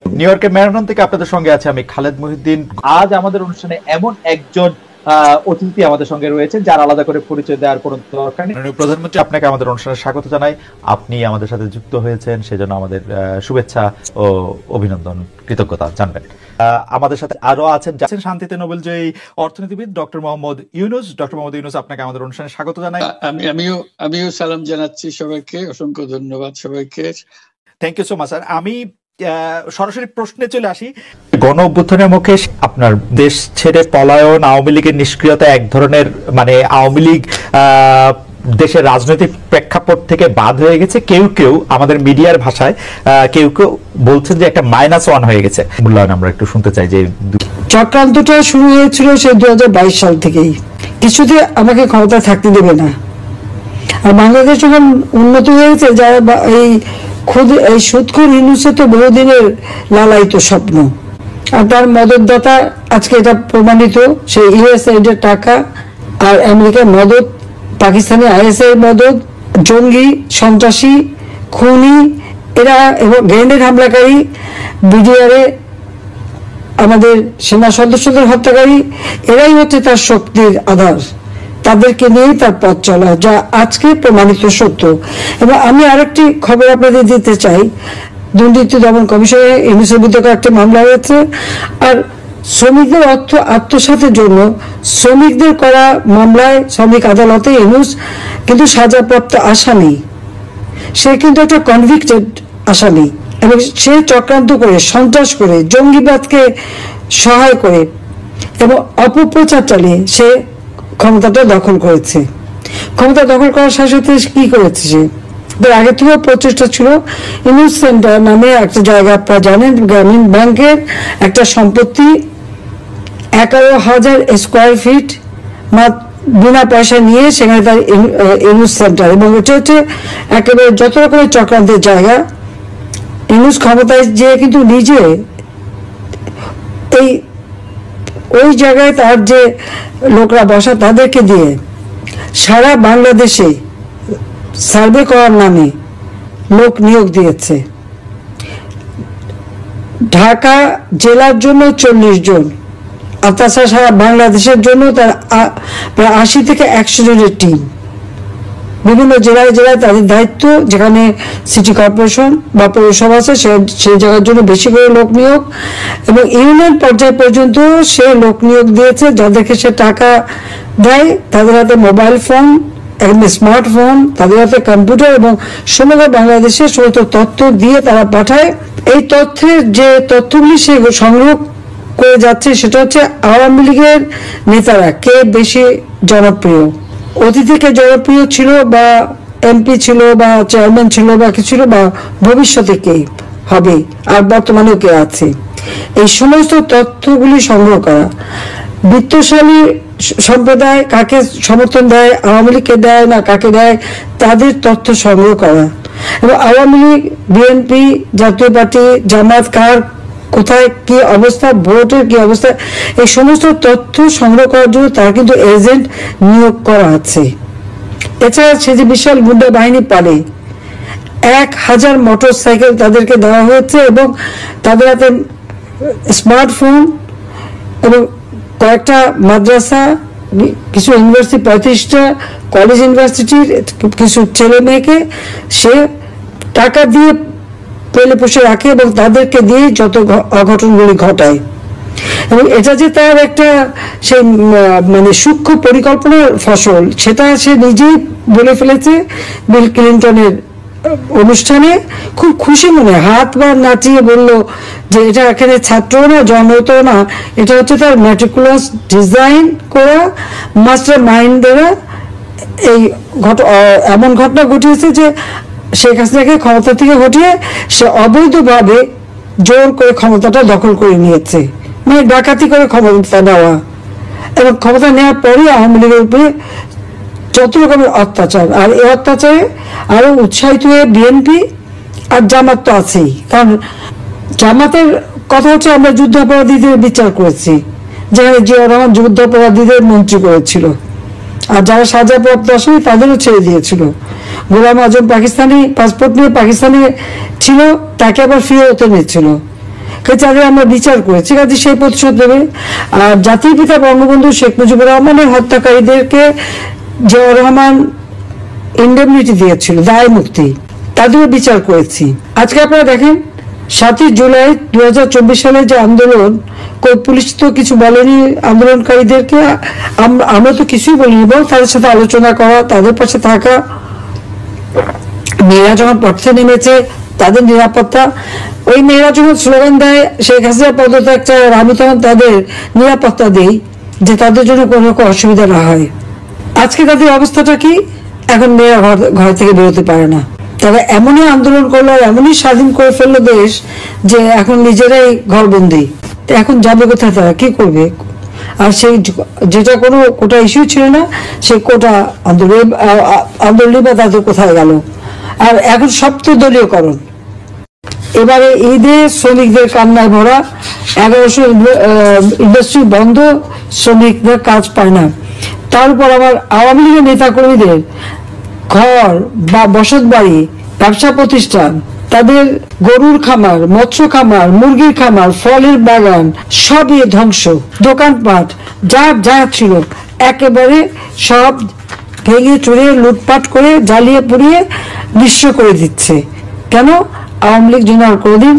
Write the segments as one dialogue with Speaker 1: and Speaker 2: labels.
Speaker 1: New ইয়র্কের marathon থেকে আপনাদের সঙ্গে আছে আমি খালেদ মহিউদ্দিন। আজ আমাদের অনুষ্ঠানে এমন একজন অতিথি আমাদের সঙ্গে রয়েছেন যার আলাদা করে পরিচয় দেওয়ার কোনো দরকার নেই। প্রধানমন্ত্রী, আপনাকে আমাদের অনুষ্ঠানে স্বাগত জানাই। আপনি আমাদের সাথে যুক্ত হয়েছেন সেজন্য আমাদের শুভেচ্ছা ও অভিনন্দন, কৃতজ্ঞতা জানবেন। আমাদের সাথে আরো আছেন শান্তিতে নোবেলজয়ী অর্থনীতিবিদ ডক্টর মোহাম্মদ ইউনুস। ডক্টর মোহাম্মদ ইউনুস, আপনাকে আমাদের অনুষ্ঠানে স্বাগত জানাই।
Speaker 2: আমিও সালাম জানাচ্ছি সবাইকে, অসংখ্য ধন্যবাদ সবাইকে।
Speaker 1: Thank you so much sir. আমি সরাসরি প্রশ্নে চলে আসি। গণ অভ্যুত্থানের মুখে আপনার দেশ ছেড়ে পলায়ন, আওয়ামী লীগের নিষ্ক্রিয়তা এক ধরনের মানে আওয়ামী লীগ দেশের রাজনৈতিক প্রেক্ষাপট থেকে বাদ হয়ে গেছে। কেউ কেউ আমাদের মিডিয়ার ভাষায় কেউ কেউ বলছেন যে একটা -1 হয়ে গেছে। মূল্যায়ন আমরা একটু শুনতে চাই। যে
Speaker 3: চক্রান্তটা শুরু হয়েছিল সে 2022 সাল থেকেই। কিছুতে আমাকে ক্ষমতা থাকতে দেবে না। আর বাংলাদেশ যখন উন্নত হয়েছে, যারা এই সুদখোর ইউনূসের তো বহুদিনের লালায়িত স্বপ্ন, আর তার মদতদাতা আজকে এটা প্রমাণিত। সেই ইউএসএইডের টাকা আর আমেরিকার মদত, পাকিস্তানি আইএসআই মদত, জঙ্গি, সন্ত্রাসী, খুনি এরা এবং গ্রেনেড হামলাকারী, বিডিআরে আমাদের সেনা সদস্যদের হত্যাকারী, এরাই হচ্ছে তার শক্তির আধার। তাদেরকে নিয়েই তার পথ চলা, যা আজকে প্রমাণিত সত্য। এবং আমি আরেকটি খবর আপনাদের দিতে চাই। দুর্নীতি দমন কমিশনে ইউনূসের বিরুদ্ধে একটা মামলা হয়েছে। আর শ্রমিকদের অর্থ আত্মসাতের জন্য শ্রমিকদের করা মামলায় শ্রমিক আদালতে ইউনূস কিন্তু সাজাপ্রাপ্ত আসামি। সে কিন্তু একটা কনভিক্টেড আসামি, এবং সে চক্রান্ত করে, সন্ত্রাস করে, জঙ্গিবাদকে সহায় করে এবং অপপ্রচার চালিয়ে সে ক্ষমতাটা দখল করেছে। ক্ষমতা দখল করার সাথে সাথে কি করেছে, সে আগে থেকেও প্রচেষ্টা ছিল। ইউনূস সেন্টার নামে একটা জায়গা, আপনারা জানেন, গ্রামীণ ব্যাংকের একটা সম্পত্তি 11,000 স্কোয়ার ফিট বিনা পয়সা নিয়ে সেখানে তার ইউনূস সেন্টার, এবং এটা হচ্ছে একেবারে যত রকমের চক্রান্তের জায়গা। ইউনূস ক্ষমতায় যে কিন্তু নিজে ওই জায়গায় তার যে লোকরা বসা, তাদেরকে দিয়ে সারা বাংলাদেশে সার্ভে করার নামে লোক নিয়োগ দিয়েছে। ঢাকা জেলার জন্য 40 জন, আর তাছাড়া সারা বাংলাদেশের জন্য তার প্রায় 80 থেকে 100 জনের টিম। বিভিন্ন জেলায় জেলায় তাদের দায়িত্ব, যেখানে সিটি কর্পোরেশন বা পৌরসভা আছে সেই জায়গার জন্য বেশি করে লোক নিয়োগ, এবং ইউনিয়ন পর্যায় পর্যন্ত সে লোক নিয়োগ দিয়েছে। যাদেরকে সে টাকা দেয় তাদের হাতে মোবাইল ফোন, স্মার্টফোন, তাদের হাতে কম্পিউটার, এবং সমগ্র বাংলাদেশের সমস্ত তথ্য দিয়ে তারা পাঠায়। এই তথ্যের যে তথ্যগুলি সে সংগ্রহ করে যাচ্ছে, সেটা হচ্ছে আওয়ামী লীগের নেতারা কে বেশি জনপ্রিয়, অতীত থেকে জনপ্রিয় ছিল, বা এমপি ছিল, বা চেয়ারম্যান ছিল, বা কি ছিল, বা ভবিষ্যতে কে হবে, আর বর্তমানেও কে আছে। এই সমস্ত তথ্যগুলি সংগ্রহ করা, বিত্তশালী সম্প্রদায় কাকে সমর্থন দেয়, আওয়ামী লীগকে দেয় না কাকে দেয়, তাদের তথ্য সংগ্রহ করা, এবং আওয়ামী লীগ, বিএনপি, জাতীয় পার্টি, জামাত কার কোথায় কি অবস্থা, ভোটের কি অবস্থা, এই সমস্ত তথ্য সংগ্রহ করার জন্য তারা কিন্তু এজেন্ট নিয়োগ করা আছে। এছাড়া সে যে বিশাল গুন্ডা বাহিনী পারে, 1000 মোটর সাইকেল তাদেরকে দেওয়া হয়েছে, এবং তাদের হাতে স্মার্টফোন, এবং কয়েকটা মাদ্রাসা, কিছু ইউনিভার্সিটি, 35টা কলেজ ইউনিভার্সিটির কিছু ছেলে মেয়েকে সে টাকা দিয়ে পেলে পুষে রাখে, এবং তাদেরকে দিয়ে যত অঘটনগুলি ঘটায়। এবং এটা যে তার একটা সেই মানে সূক্ষ্ম পরিকল্পনার ফসল, সেটা সে নিজেই বলে ফেলেছে বিল ক্লিন্টনের অনুষ্ঠানে। খুব খুশি মনে হাত বা নাচিয়ে বলল যে এটা এখানে ছাত্র না, জনত না, এটা হচ্ছে তার ম্যাটিকুলাস ডিজাইন করা মাস্টার মাইন্ড দ্বারা এই এমন ঘটনা ঘটিয়েছে যে শেখ হাসিনাকে ক্ষমতা থেকে হটিয়ে সে অবৈধভাবে জোর করে ক্ষমতাটা দখল করে নিয়েছে, মানে ডাকাতি করে ক্ষমতা নেওয়া, এবং ক্ষমতা নেওয়ার পরে আওয়ামী লীগের উপরে যত রকমের অত্যাচার, আর এই অত্যাচারে আরো উৎসাহিত হয়ে বিএনপি আর জামাত তো আছেই। কারণ জামাতের কথা হচ্ছে আমরা যুদ্ধাপরাধীদের বিচার করেছি, যেখানে জিয়া রহমান যুদ্ধাপরাধীদের মন্ত্রী করেছিল, আর যারা সাজাপ্রাপ্ত আসামি তাদেরও ছেড়ে দিয়েছিল। গোলাম আজম পাকিস্তানি পাসপোর্ট নিয়ে পাকিস্তানে ছিল, তাকে আবার ফিরে হতে নিচ্ছিল। তাদের আমরা বিচার করেছি, কাজে সেই প্রতিশোধ দেবে। আর জাতির পিতা বঙ্গবন্ধু শেখ মুজিবুর রহমানের হত্যাকারীদেরকে জিয়াউর রহমান ইন্ডেমনিটি দিয়েছিল, দায় মুক্তি, তাদেরও বিচার করেছি। আজকে আপনারা দেখেন 7ই জুলাই 2024 সালে যে আন্দোলন, পুলিশ তো কিছু বলেনি আন্দোলনকারীদেরকে, আমরা তো কিছুই বলিনি, এবং তাদের সাথে আলোচনা করা, তাদের পাশে থাকা, মেয়েরা যখন পথে নেমেছে তাদের নিরাপত্তা, ওই মেয়েরা যখন স্লোগান দেয় শেখ হাসিনা পদত্যাগ চায়, আমি তখন তাদের নিরাপত্তা দিই যে তাদের জন্য কোনো রকম অসুবিধা না হয়। আজকে তাদের অবস্থাটা কি? এখন মেয়েরা ঘর থেকে বেরোতে পারে না। তারা এমনই আন্দোলন করলো, এমনই স্বাধীন করে ফেললো দেশ যে এখন নিজেরাই ঘরবন্দি। এখন যাবে কোথায়, তারা কি করবে? আর সেই যেটা কোনো কোটা ইস্যু ছিল না, সেই কোটা আন্দোলন বা তাদের কোথায় গেল? আর এখন সপ্তদলীয়করণ দলীয়করণ। এবারে ঈদে শ্রমিকদের কান্নায় ভরা, 1100 ইন্ডাস্ট্রি বন্ধ, শ্রমিকদের কাজ পায় না। তার উপর আবার আওয়ামী লীগের নেতা কর্মীদের ঘর বা বসত বাড়ি, ব্যবসা প্রতিষ্ঠান, তাদের গরুর খামার, মৎস্য খামার, মুরগির খামার, ফলের বাগান সবই ধ্বংস, দোকানপাট যা ছিল একেবারে সব ভেঙে চুরে লুটপাট করে জ্বালিয়ে পুড়িয়ে নিঃস্ব করে দিচ্ছে। কেন? আওয়ামী লীগ যেন আর কোনোদিন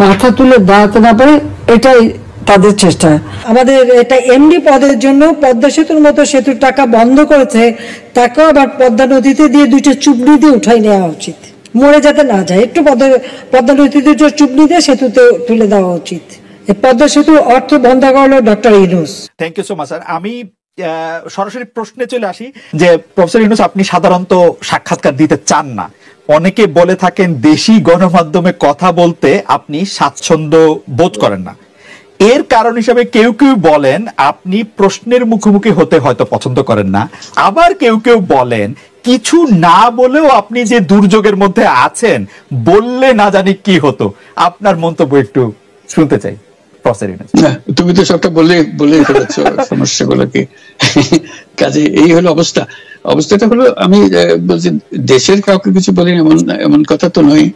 Speaker 3: মাথা তুলে দাঁড়াতে না পারে, এটাই তাদের চেষ্টা। আমাদের এটা এমডি পদের জন্য পদ্মা সেতুর মতো সেতুর টাকা বন্ধ করেছে, তাকেও আবার পদ্মা নদীতে দিয়ে 2টা চুবড়ি দিয়ে উঠাই নেওয়া উচিত, মরে যাতে না যায়। একটু পদ্মা নদীতে চুবড়ি দিয়ে সেতুতে তুলে দেওয়া উচিত। পদ্মা সেতুর অর্থ বন্ধ করলো doctor Yunus.
Speaker 1: Thank you so much sir. আমি সরাসরি প্রশ্নে চলে আসি যে প্রফেসর ইউনূস, আপনি সাধারণত সাক্ষাৎকার দিতে চান না, অনেকে বলে থাকেন দেশি গণমাধ্যমে কথা বলতে আপনি স্বাচ্ছন্দ্য বোধ করেন না। এর কারণ হিসেবে কেউ কেউ বলেন আপনি প্রশ্নের মুখোমুখি হতে হয়তো পছন্দ করেন না, আবার কেউ কেউ বলেন কিছু না বলেও আপনি যে দুর্যোগের মধ্যে আছেন, বললে না জানি কি হতো। আপনার মন্তব্য একটু শুনতে চাই প্রফেসর ইউনূস।
Speaker 2: তুমি তো সবটা বলে ফেলেছ সমস্যাগুলো কি। কাজে এই হলো অবস্থাটা হলো, আমি বলছি দেশের কাউকে কিছু বলি এমন কথা তো নয়।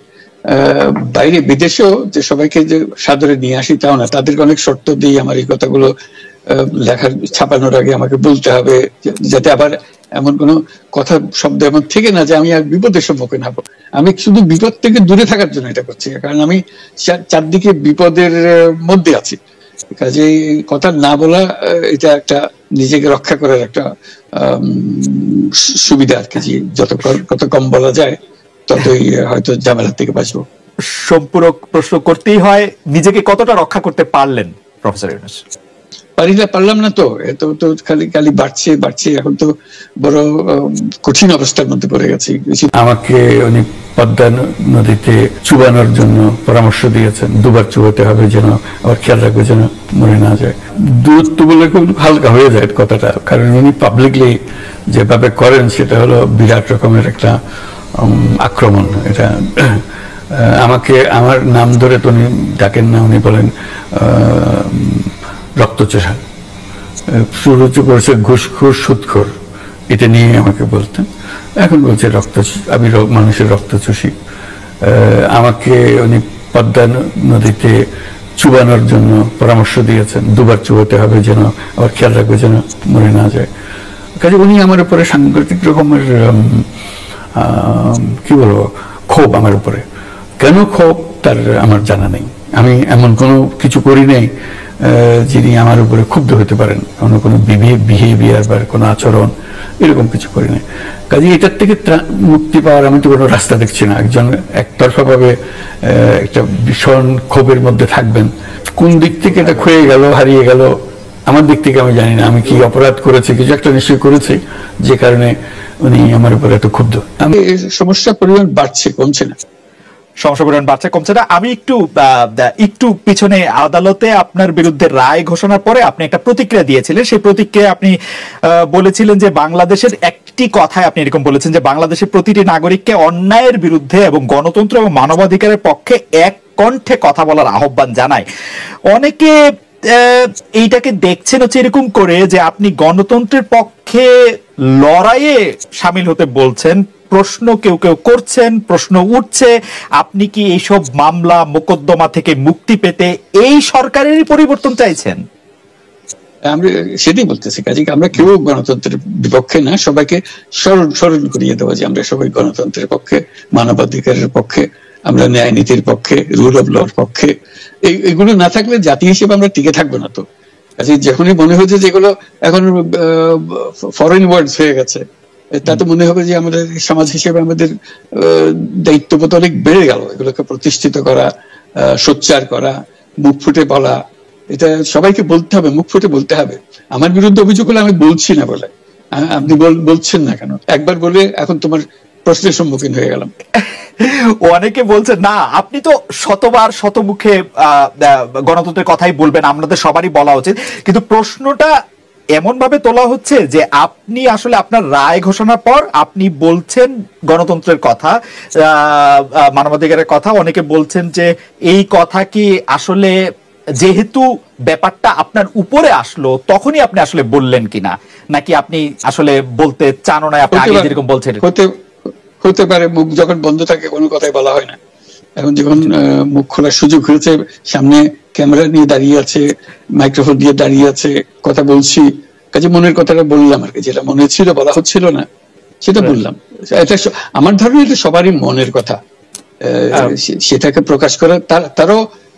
Speaker 2: বাইরে বিদেশেও যে সবাইকে যে সাদরে নিয়ে আসি তাও না, তাদেরকে অনেক শর্ত দিই আমার এই কথাগুলো লেখার ছাপানোর আগে আমাকে বলতে হবে, যাতে আবার এমন কোনো কথা শব্দ এমন থেকে না যে আমি আর বিপদের সম্মুখীন হবো। আমি শুধু বিপদ থেকে দূরে থাকার জন্য এটা করছি, কারণ আমি চারদিকে বিপদের মধ্যে আছি। কাজে কথা না বলা এটা একটা নিজেকে রক্ষা করার একটা সুবিধা আর কি, যত কম বলা যায় ততই হয়তো ঝামেলার থেকে বাঁচবো।
Speaker 1: সম্পূরক প্রশ্ন করতেই হয়, নিজেকে কতটা রক্ষা করতে পারলেন প্রফেসর ইউনূস?
Speaker 2: পারলাম না তো, এত তো খালি বাড়ছে। এখন তো বড় কঠিন অবস্থার মধ্যে পড়ে গেছি।
Speaker 4: আমাকে উনি পদ্মা নদীতে চুবানোর জন্য পরামর্শ দিয়েছেন, 2বার চুবাতে হবে, যেন আবার খেয়াল রাখবে যেন মরে না যায়। দূরত্ব বলে খুব হালকা হয়ে যায় কথাটা, কারণ উনি পাবলিকলি যেভাবে করেন সেটা হলো বিরাট রকমের একটা আক্রমণ। এটা আমাকে আমার নাম ধরে তো উনি ডাকেন না, উনি বলেন রক্তচোষা, শুরু করেছে ঘুষখোর সুদখোর, এটা নিয়ে আমাকে বলতেন। এখন বলছে আমি মানুষের রক্ত চুষি। আমাকে উনি পদ্মা নদীতে চুবানোর জন্য পরামর্শ দিয়েছেন, 2বার চুবাতে হবে, যেন আবার খেয়াল রাখবে যেন মরে না যায়। কাজে উনি আমার উপরে সাংঘাতিক রকমের কি বলবো ক্ষোভ আমার উপরে। কেন ক্ষোভ তার আমার জানা নেই, আমি এমন কোনো কিছু করি নাই যিনি আমার উপরে ক্ষুব্ধ হতে পারেন, কোনো বিহেভিয়ার বা কোনো আচরণ এরকম কিছু করি নাই। কাজে এটার থেকে মুক্তি পাওয়ার আমি তো কোনো রাস্তা দেখছি না। একজন একতরফা ভাবে একটা ভীষণ ক্ষোভের মধ্যে থাকবেন, কোন দিক থেকে এটা ক্ষয়ে গেল, হারিয়ে গেল, আমার দিক থেকে আমি জানি না। আমি কি অপরাধ করেছি, কিছু একটা নিশ্চয়ই করেছি যে কারণে উনি আমার উপরে এত ক্ষুব্ধ।
Speaker 2: সমস্যার পরিমাণ বাড়ছে, কমছে না।
Speaker 1: সমস্যা পরিমাণ বাড়ছে, কমছে না। আমি একটু পিছনে আদালতে আপনার বিরুদ্ধে রায় ঘোষণার পরে আপনি একটা প্রতিক্রিয়া দিয়েছিলেন। সেই প্রতিক্রিয়া আপনি বলেছিলেন যে বাংলাদেশের একটি কথায় আপনি এরকম বলেছেন যে বাংলাদেশের প্রতিটি নাগরিককে অন্যায়ের বিরুদ্ধে এবং গণতন্ত্র এবং মানবাধিকারের পক্ষে এক কণ্ঠে কথা বলার আহ্বান জানায়। অনেকে এইটাকে দেখছেন হচ্ছে এরকম করে যে আপনি গণতন্ত্রের পক্ষে লড়াইয়ে সামিল হতে বলছেন, প্রশ্ন কেউ কেউ করছেন, প্রশ্ন উঠছে, আপনি কি এইসব মামলা মোকদ্দমা থেকে মুক্তি পেতে এই সরকারেরই পরিবর্তন চাইছেন?
Speaker 2: আমরা সেটাই বলতেছি, কাজে আমরা কেউ গণতন্ত্রের বিপক্ষে না, সবাইকে স্মরণ করিয়ে দেওয়া যে আমরা সবাই গণতন্ত্রের পক্ষে, মানবাধিকারের পক্ষে, আমরা ন্যায় নীতির পক্ষে, রুল অফ লর পক্ষে। এইগুলো না থাকলে জাতি হিসেবে আমরা টিকে থাকবো না। তো কাজে যখনই মনে হচ্ছে যে এগুলো এখন ফরেন ওয়ার্ডস হয়ে গেছে, তাতে মনে হবে যে আমাদের সমাজ হিসেবে আমাদের দায়িত্ববোধ অনেক বেড়ে গেল। এগুলোকে প্রতিষ্ঠিত করা, সোচ্চার করা, মুখ ফুটে বলা, এটা সবাইকে বলতে হবে, মুখ ফুটে বলতে হবে। আমার বিরুদ্ধে অভিযোগ হলে আমি বলছি না বলে, আপনি বলছেন না কেন? একবার বলে এখন তোমার প্রশ্নের সম্মুখীন হয়ে গেলাম।
Speaker 1: অনেকে বলছেন না, আপনি তো শতবার শতমুখে গণতন্ত্রের কথাই বলবেন, আমাদের সবারই বলা উচিত, কিন্তু প্রশ্নটা এমন ভাবে তোলা হচ্ছে যে আপনি আসলে আপনার রায় ঘোষণার পর আপনি বলছেন গণতন্ত্রের কথা, মানবাধিকারের কথা। অনেকে বলছেন যে এই কথা কি আসলে যেহেতু ব্যাপারটা আপনার উপরে আসলো তখনই আপনি আসলে বললেন কিনা, নাকি আপনি আসলে বলতে চান না, আপনি আগে যেরকম বলছেন?
Speaker 2: হতে পারে, মুখ যখন বন্ধ থাকে কোনো কথাই বলা হয় না। এখন যখন মুখ খোলার সুযোগ হয়েছে, সামনে ক্যামেরা নিয়ে দাঁড়িয়ে আছে, মাইক্রোফোন দিয়ে দাঁড়িয়ে আছে, কথা বলছি, কাজে মনের কথাটা বললাম আর কি, যেটা মনে ছিল বলা হচ্ছিল না সেটা বললাম। এটা আমার ধারণা এটা সবারই মনের কথা, সেটাকে প্রকাশ করা।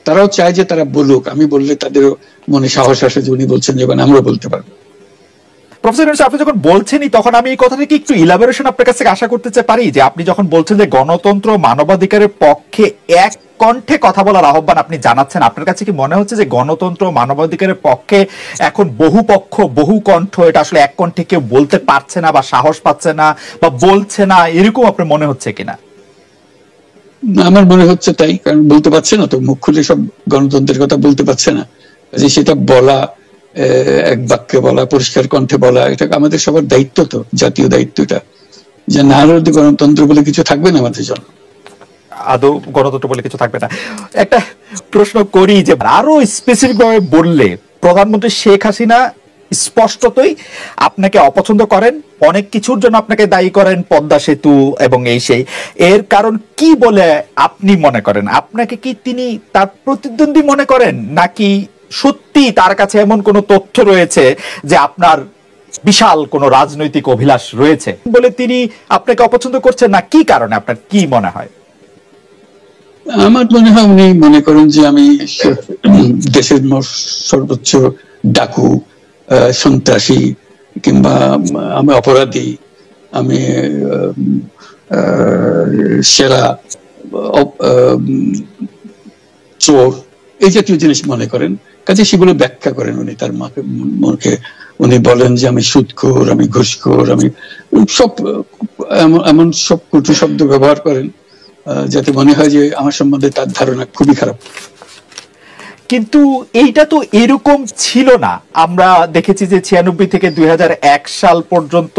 Speaker 2: তারাও চায় যে তারা বলুক, আমি বললে তাদেরও মনে সাহস আসে যে উনি বলছেন যখন আমরা বলতে পারবো।
Speaker 1: প্রফেসর ইউনূস, আপনি যখন বলছেনই তখন আমি এই কথাটা কি একটু ইলাবোরেশন আপনার কাছ থেকে আশা করতে পারি, যে আপনি যখন বলছেন যে গণতন্ত্র মানবাধিকারের পক্ষে এক কণ্ঠে কথা বলার আহ্বান আপনি জানাচ্ছেন, আপনার কাছে কি মনে হচ্ছে যে গণতন্ত্র মানবাধিকারের পক্ষে এখন বহু পক্ষ বহু কণ্ঠ, এটা আসলে এক কণ্ঠে কেউ বলতে পারছে না বা সাহস পাচ্ছে না বা বলছে না, এরকম আপনার মনে হচ্ছে কিনা?
Speaker 2: আমার মনে হচ্ছে তাই, কারণ বলতে পারছে না তো, মুখ খুলে সব গণতন্ত্রের কথা বলতে পারছে না, যে সেটা বলা, এক বাক্যে বলা, পরিষ্কার কণ্ঠে বলা, এটা আমাদের সবার দায়িত্ব, তো জাতীয় দায়িত্ব এটা, যে না হলে গণতন্ত্র বলে কিছু থাকবে না আমাদের জন্য,
Speaker 1: আদৌ গণতন্ত্র বলে কিছু থাকবে না। একটা প্রশ্ন করি, যে আরো স্পেসিফিক ভাবে বললে প্রধানমন্ত্রী শেখ হাসিনা স্পষ্টতই আপনাকে অপছন্দ করেন, অনেক কিছুর জন্য আপনাকে দায়ী করেন, পদ্মা সেতু এবং এই সেই, এর কারণ কি বলে আপনি মনে করেন? আপনাকে কি তিনি তার প্রতিদ্বন্দ্বী মনে করেন, নাকি সত্যি তার কাছে এমন কোন তথ্য রয়েছে যে আপনার বিশাল কোন রাজনৈতিক অভিলাষ রয়েছে বলে তিনি আপনাকে অপছন্দ করছেন, না কি কারণে, আপনার কি মনে হয়?
Speaker 2: আমার মনে হয় উনি মনে করেন যে আমি দেশের সর্বোচ্চ ডাকু, সন্ত্রাসী, কিংবা আমি অপরাধী, আমি সেরা চোর, এই জাতীয় জিনিস মনে করেন। কাজে সেগুলো ব্যাখ্যা করেন উনি তার মুখে। উনি বলেন যে আমি সুদখোর, আমি ঘুষখোর, আমি সব এমন সব কটু শব্দ ব্যবহার করেন যাতে মনে হয় যে আমার সম্বন্ধে তার ধারণা খুবই খারাপ।
Speaker 1: কিন্তু এইটা তো এরকম ছিল না। আমরা দেখেছি যে 96 থেকে 2001 সাল পর্যন্ত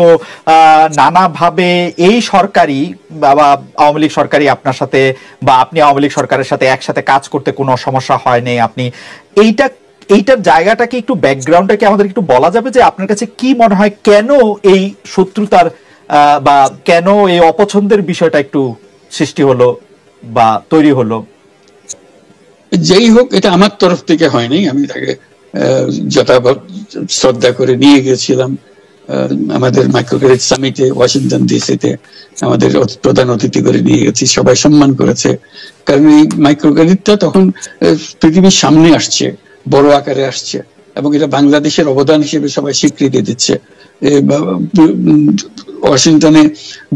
Speaker 1: নানাভাবে এই সরকারি বা আওয়ামী লীগ সরকারি আপনার সাথে, বা আপনি আওয়ামী লীগ সরকারের সাথে একসাথে কাজ করতে কোনো সমস্যা হয়নি। আপনি এইটার জায়গাটাকে একটু, ব্যাকগ্রাউন্ডটাকে আমাদের একটু বলা যাবে, যে আপনার কাছে কি মনে হয় কেন এই শত্রুতার বা কেন এই অপছন্দের বিষয়টা একটু সৃষ্টি হলো বা তৈরি হলো?
Speaker 2: যেই হোক, এটা আমার তরফ থেকে হয়নি। আমি তাকে যথাযথ শ্রদ্ধা করে নিয়ে গেছিলাম আমাদের মাইক্রোক্রেডিট সামিটে ওয়াশিংটন ডিসিতে, আমাদের প্রধান অতিথি করে নিয়ে গেছি, সবাই সম্মান করেছে। কারণ এই মাইক্রোক্রেডিটটা তখন পৃথিবীর সামনে আসছে, বড় আকারে আসছে, এবং এটা বাংলাদেশের অবদান হিসেবে সবাই স্বীকৃতি দিচ্ছে। ওয়াশিংটনে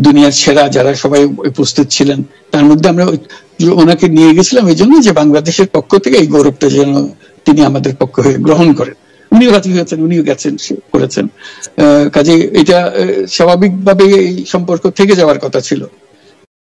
Speaker 2: দুনিয়ার সেরা যারা সবাই উপস্থিত ছিলেন, তার মধ্যে আমরা ওনাকে নিয়ে গেছিলাম এই জন্য যে বাংলাদেশের পক্ষ থেকে এই গৌরবটা যেন তিনি আমাদের পক্ষ হয়ে গ্রহণ করেন। উনিও রাজি হয়েছেন, উনিও গেছেন, করেছেন। কাজে এটা স্বাভাবিকভাবে এই সম্পর্ক থেকে যাওয়ার কথা ছিল।